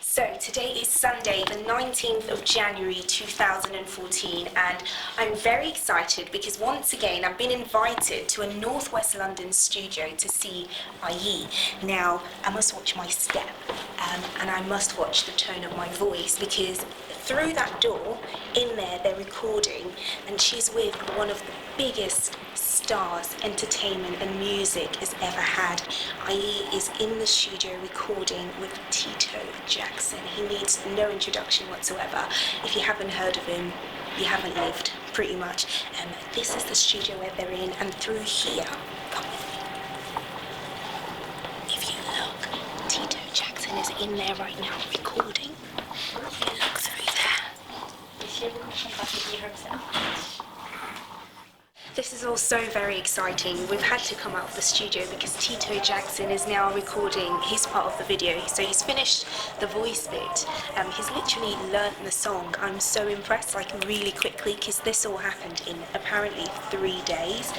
So today is Sunday, the 19th of January 2014, and I'm very excited because once again I've been invited to a Northwest London studio to see Ayi. Now, I must watch my step and I must watch the tone of my voice, because through that door, in there, they're recording, and she's with one of the biggest stars entertainment and music has ever had. Ayi is in the studio recording with Tito Jackson. He needs no introduction whatsoever. If you haven't heard of him, you haven't lived, pretty much. This is the studio where they're in, and through here, come with me. If you look, Tito Jackson is in there right now recording. Look through there. This is all so very exciting. We've had to come out of the studio because Tito Jackson is now recording his part of the video. So he's finished the voice bit. He's literally learnt the song. I'm so impressed, like really quickly, because this all happened in apparently 3 days.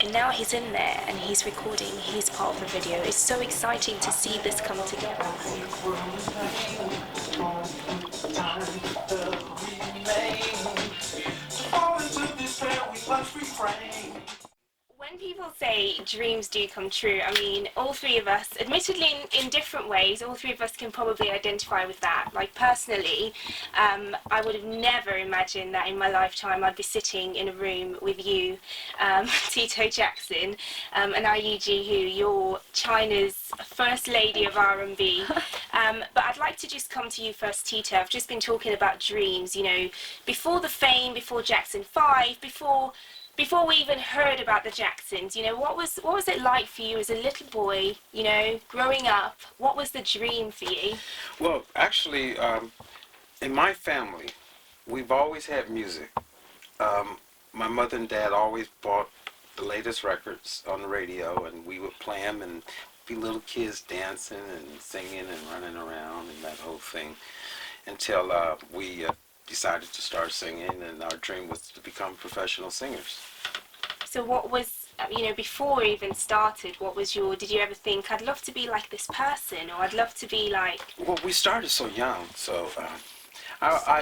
And now he's in there and he's recording his part of the video. It's so exciting to see this come together. When people say dreams do come true, I mean, all three of us, admittedly in different ways, all three of us can probably identify with that. Like personally, I would have never imagined that in my lifetime I'd be sitting in a room with you, Tito Jackson, and Ayi Jihu, you're China's first lady of R&B. But I'd like to just come to you first, Tito. I've just been talking about dreams, you know, before the fame, before Jackson 5, before we even heard about the Jacksons, you know, what was it like for you as a little boy, you know, growing up? What was the dream for you? Well, actually, in my family, we've always had music. My mother and dad always bought the latest records on the radio, and we would play them and be little kids dancing and singing and running around and that whole thing, until we decided to start singing, and our dream was to become professional singers. So what was, you know, before we even started, did you ever think, I'd love to be like this person, or I'd love to be like... Well, we started so young, so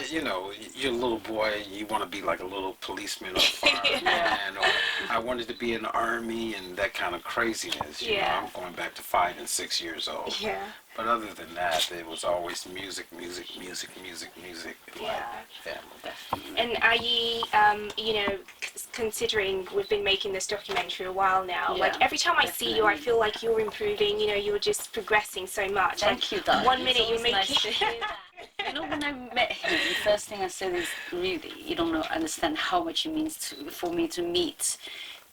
you know, you're a little boy, you want to be like a little policeman or fireman, Yeah. or I wanted to be in the army and that kind of craziness, you know. I'm going back to 5 and 6 years old. Yeah. But other than that, it was always music in my family. And are you, you know, considering we've been making this documentary a while now, like every time I see you, I feel like you're improving, you know, you're just progressing so much. Thank you, darling. 1 minute you're making... Nice to hear that. You know, when I met him, the first thing I said is, really, you don't understand how much it means for me to meet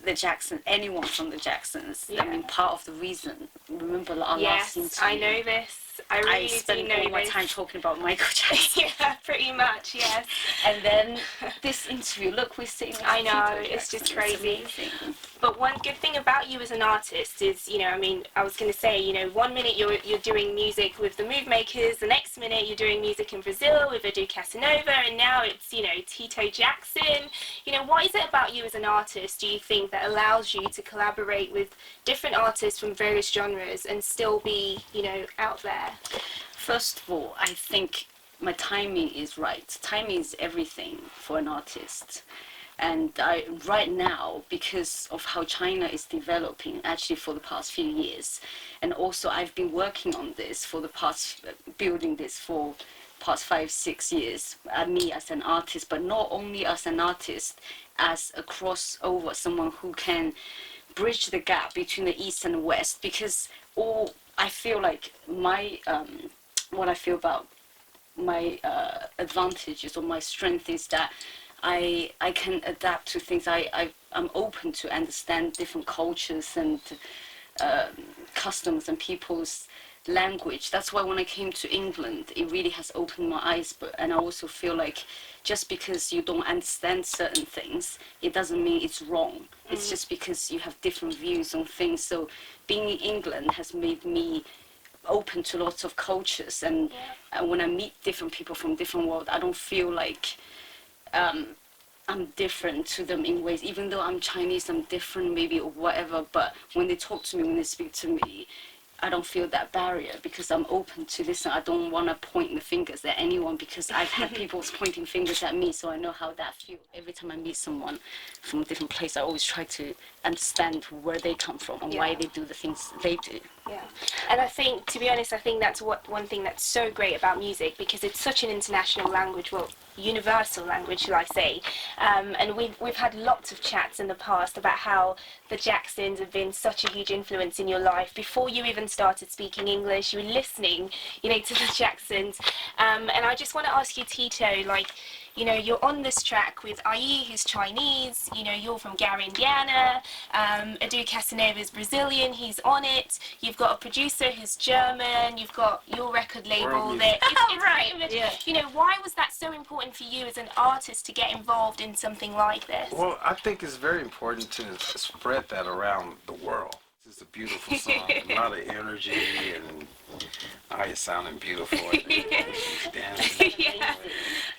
the Jackson, anyone from the Jacksons. I mean, part of the reason. Remember our last interview? I know this. I really spent all my time talking about Michael Jackson. Yeah, pretty much, yes. And then this interview, look, we're sitting with I know, Tito it's just Jackson. crazy. It's amazing. But one good thing about you as an artist is, you know, I mean, I was going to say, you know, 1 minute you're doing music with the Move Makers, the next minute you're doing music in Brazil with Edu Casanova, and now it's, you know, Tito Jackson. You know, what is it about you as an artist, do you think, that allows you to collaborate with different artists from various genres and still be, you know, out there? First of all, I think my timing is right. Timing is everything for an artist. And right now, because of how China is developing, actually for the past few years, and also I've been working on this for the past, building this for past 5-6 years, me as an artist, but not only as an artist, as a crossover, someone who can bridge the gap between the East and the West, because I feel like what I feel about my advantages or my strength is that I can adapt to things. I'm open to understand different cultures and customs and people's language. That's why when I came to England, it really has opened my eyes. And I also feel like just because you don't understand certain things, it doesn't mean it's wrong. It's just because you have different views on things. So being in England has made me open to lots of cultures, and when I meet different people from different worlds, I don't feel like I'm different to them in ways. Even though I'm Chinese, I'm different maybe or whatever, but when they talk to me, when they speak to me, I don't feel that barrier because I'm open to this. I don't want to point the fingers at anyone because I've had people pointing fingers at me, so I know how that feels. Every time I meet someone from a different place, I always try to understand where they come from and why they do the things they do. Yeah, and I think, to be honest, I think that's one thing that's so great about music, because it's such an international language, well, universal language, shall I say. And we've had lots of chats in the past about how the Jacksons have been such a huge influence in your life. Before you even started speaking English, you were listening, to the Jacksons. And I just want to ask you, Tito, like, you're on this track with Ayi, who's Chinese, you're from Gary, Indiana, Edu Casanova is Brazilian, he's on it, you've got a producer who's German, you've got your record label that, it's right. Why was that so important for you as an artist to get involved in something like this? Well, I think it's very important to spread that around the world. It's a beautiful song, a lot of energy, and you're sounding beautiful. Dancing. Yeah.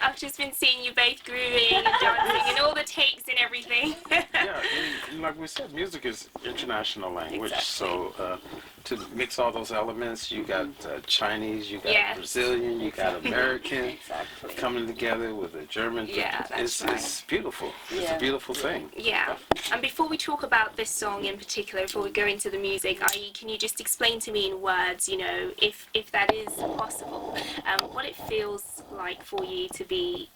I've just been seeing you both grooving and dancing and all the takes and everything. Yeah, and like we said, music is international language, so to mix all those elements, you got Chinese, you got Brazilian, you got American coming together with a German. Yeah, it's beautiful. It's a beautiful thing. Yeah. And before we talk about this song in particular, before we go into the music, Ayi, can you just explain to me in words, if that is possible, what it feels like for you to be,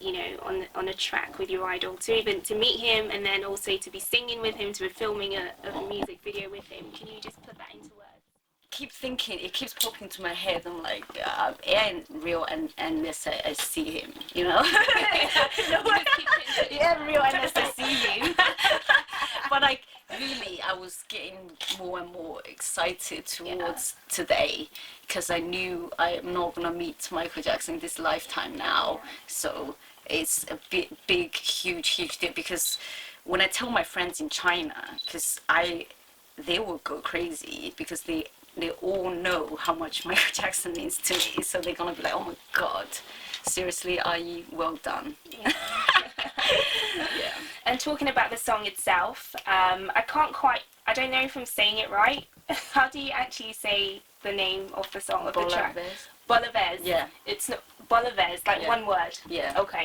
on a track with your idol, to meet him, and then also to be singing with him, to be filming a music video with him? Can you just put that into words? Keep thinking, it keeps popping into my head. I'm like, and real, unless I see him, Yeah, real, unless I see him. But like, really, I was getting more and more excited towards today, because I knew I'm not gonna meet Michael Jackson this lifetime now. So it's a big, huge deal, because when I tell my friends in China, because they will go crazy, because they all know how much Michael Jackson means to me, so they're gonna be like, oh my god, seriously, Ayi, well done. Yeah. And talking about the song itself, I don't know if I'm saying it right. How do you actually say the name of the song, of the track? Bola Vez. Yeah. It's not Bola Vez, like one word. Yeah. Okay.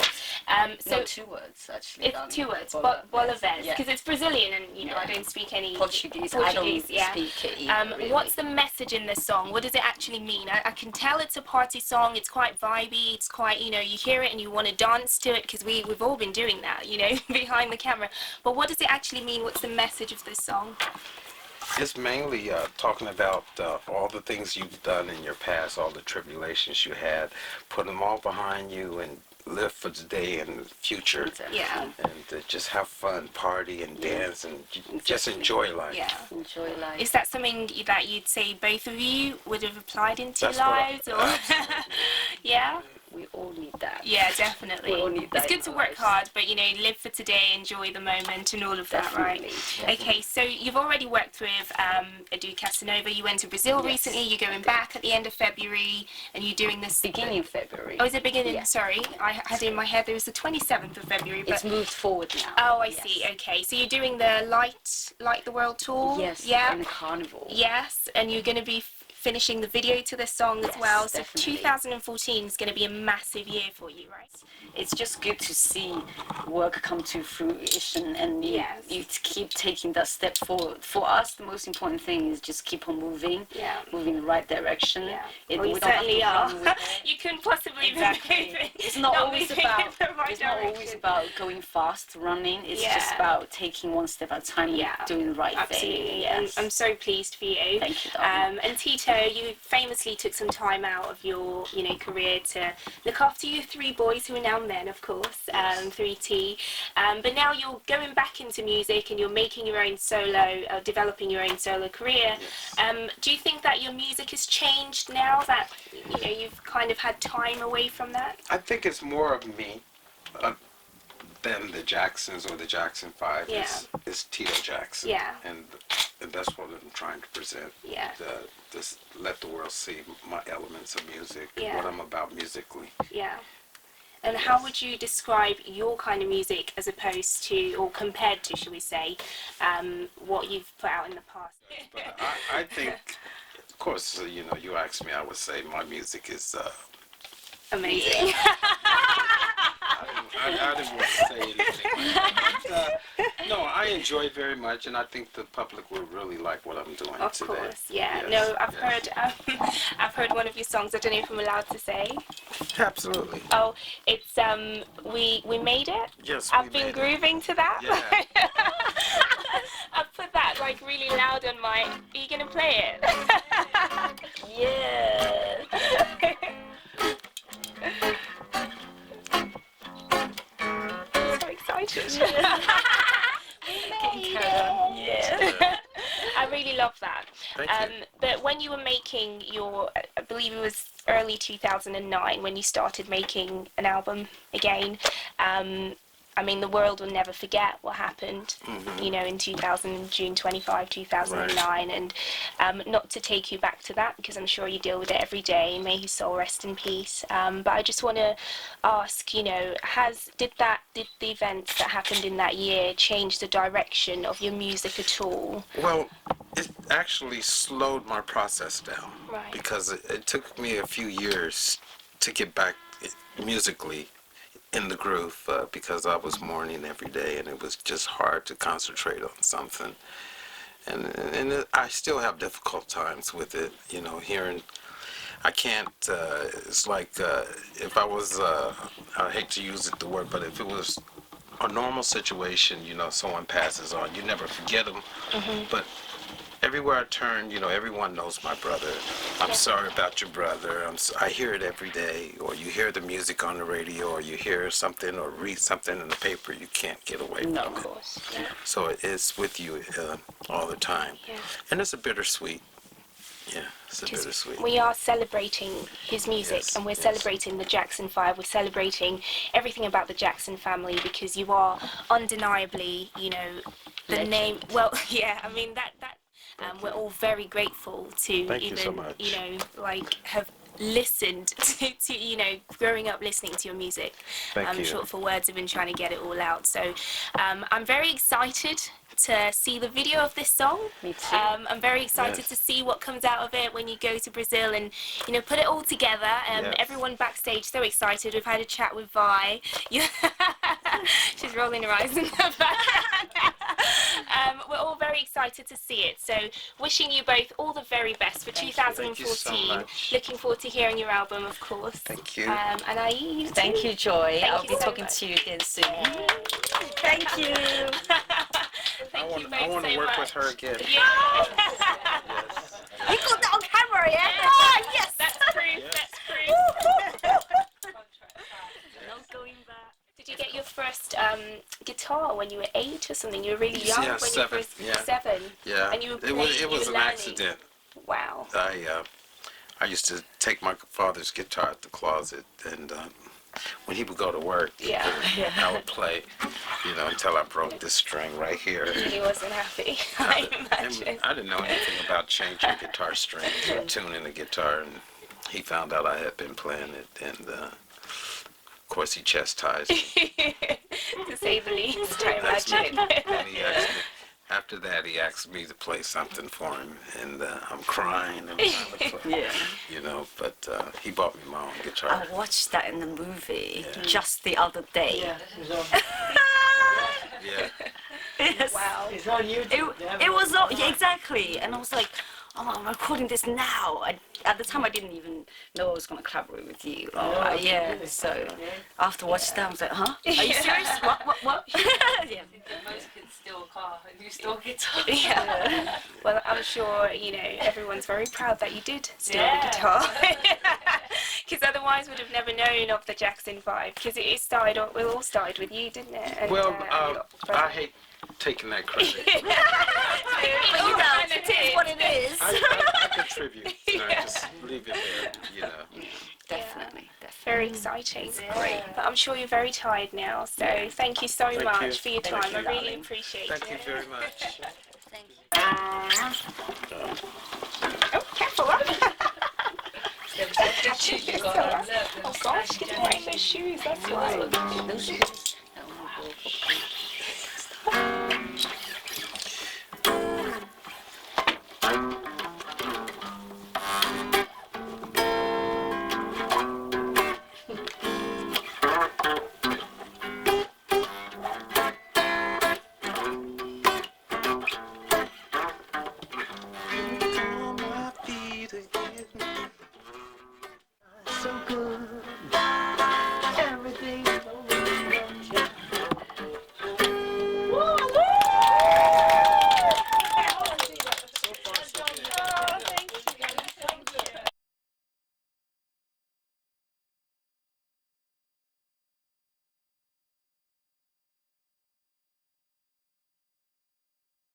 So no, 2 words actually. It's 2 words. Bola Vez, because it's Brazilian, and I don't speak any Portuguese. I don't speak it either, really. What's the message in this song? What does it actually mean? I can tell it's a party song. It's quite vibey. It's quite, you hear it and you want to dance to it, because we've all been doing that, behind the camera. But what does it actually mean? What's the message of this song? It's mainly talking about all the things you've done in your past, all the tribulations you had, put them all behind you and live for today and the future. Yeah. And just have fun, party and dance, and just enjoy life. Yeah. Enjoy life. Is that something that you'd say both of you would have applied into your lives? Yeah? We all need that. Yeah, definitely. We all need that. It's good to work hard, but live for today, enjoy the moment, and all of that, right? Definitely. Okay, so you've already worked with Edu Casanova. You went to Brazil recently. You're going back at the end of February, and you're doing this. Beginning of February. Oh, is it beginning? Yeah. Sorry, I had in my head there was the 27th of February. But it's moved forward now. Oh, I see. Okay, so you're doing the Light the World tour. Yes. Yeah. And the Carnival. Yes, and you're going to be finishing the video to this song as well. So Definitely. 2014 is going to be a massive year for you, right? It's just good to see work come to fruition, and you keep taking that step forward. For us, the most important thing is just keep on moving, moving in the right direction. Yeah. We certainly are. It. You couldn't possibly be moving. It's not always about. It's not always about going fast, running. It's just about taking one step at a time, doing the right thing. Yes. I'm so pleased for you. Thank you, darling. And Tito, you famously took some time out of your, career to look after your 3 boys, who are now men, of course, 3T. But now you're going back into music, and you're making your own solo, developing your own solo career. Do you think that your music has changed now that you've kind of had time away from that? I think it's more of me than the Jacksons or the Jackson 5. Yeah. It's Tito Jackson. Yeah. And that's what I'm trying to present. Yeah. Just let the world see my elements of music, Yeah. what I'm about musically. Yeah. And how would you describe your kind of music as opposed to, or compared to, shall we say, what you've put out in the past? But I think course, you know, you ask me, I would say my music is Amazing. I didn't want to say anything like that. But, no, I enjoy it very much, and I think the public will really like what I'm doing Of today. course, yeah. Yes, No, I've yes. I've heard one of your songs. I don't know if I'm allowed to say. Absolutely. Oh, it's we made it. Yes, I've we been made it. grooving to that. Yeah. I've put that like really loud on my. Are you gonna play it? Yeah. I'm so excited. Yeah. I really love that. Thank you. But when you were making your, I believe it was early 2009 when you started making an album again. I mean, the world will never forget what happened, you know, in June 25, 2009. Right. And not to take you back to that, because I'm sure you deal with it every day, may his soul rest in peace. But I just want to ask, you know, did the events that happened in that year change the direction of your music at all? Well, it actually slowed my process down. Right. Because it took me a few years to get back musically in the groove, because I was mourning every day, and it was just hard to concentrate on something. And I still have difficult times with it, you know, hearing. I can't, it's like, if I was, I hate to use the word, but if it was a normal situation, you know, someone passes on, you never forget them. But everywhere I turn, you know, everyone knows my brother. I'm sorry about your brother. I hear it every day, or you hear the music on the radio, or you hear something or read something in the paper. You can't get away from No, it. of course. Yeah. So it's with you all the time. Yeah. And it's a bittersweet. Yeah, it's a Because bittersweet. we are celebrating his music, Yes, and we're yes. celebrating the Jackson 5. We're celebrating everything about the Jackson family, because you are undeniably, you know, the Legend. name. Well, yeah, I mean that we're all very grateful to Thank you even, so much. you know, like have listened to you know, growing up listening to your music. Thank you. Short for words, have been trying to get it all out. So I'm very excited to see the video of this song. Me too. I'm very excited Yes. to see what comes out of it when you go to Brazil and, you know, put it all together. Yes. Everyone backstage so excited. We've had a chat with Vi. Yeah. She's rolling her eyes in the background. We're all very excited to see it. So wishing you both all the very best for Thank you. 2014. Thank you so much. Looking forward to hearing your album, of course. Thank you. And Ayi, you Thank too. you, Joy. Thank I'll you be so talking much. to you again soon. Thank you. I Thank you both want so to work much. with her again. Yeah. Yes. You got that on camera, yeah? Oh, yes. That's proof. Yes. That's proof. No going back. Did you get your first guitar when you were 8 or something? You were really young Yeah, when 7, you first yeah. 7. Yeah. And you were it was playing, you were an learning. accident. Wow. I used to take my father's guitar out the closet, and when he would go to work, Yeah. I would play, you know, until I broke this string right here. He wasn't happy. I imagine. And I didn't know anything about changing guitar strings or tuning the guitar, and he found out I had been playing it, and of course he chastised me. To say the least, I That's me. imagine. And after that, he asked me to play something for him, and I'm crying and trying to play, Yeah. you know, but he bought me my own guitar. I watched that in the movie just the other day. Yeah. Yes. Wow. It's on YouTube. It was not, yeah, exactly, and I was like, oh, I'm recording this now. At the time, I didn't even know I was going to collaborate with you. Oh, yeah. So after watching that, I was like, huh? Are you serious? What? Yeah. Most kids steal a car and you steal guitar. Yeah. Well, I'm sure, you know, everyone's very proud that you did steal the Yeah. guitar. Because otherwise we'd have never known of the Jackson 5. Because it all started with you, didn't it? And, Well, your I brother. hate taking that credit. But you know, it is what it is. I contribute. You know, just leave it there, you know. Definitely. Very exciting. Great. But I'm sure you're very tired now. So thank you so Thank much you. for your Thank time. you. I really appreciate Thank you it. very much. Oh, careful. Oh gosh, you're wearing those shoes. That's why. Those shoes.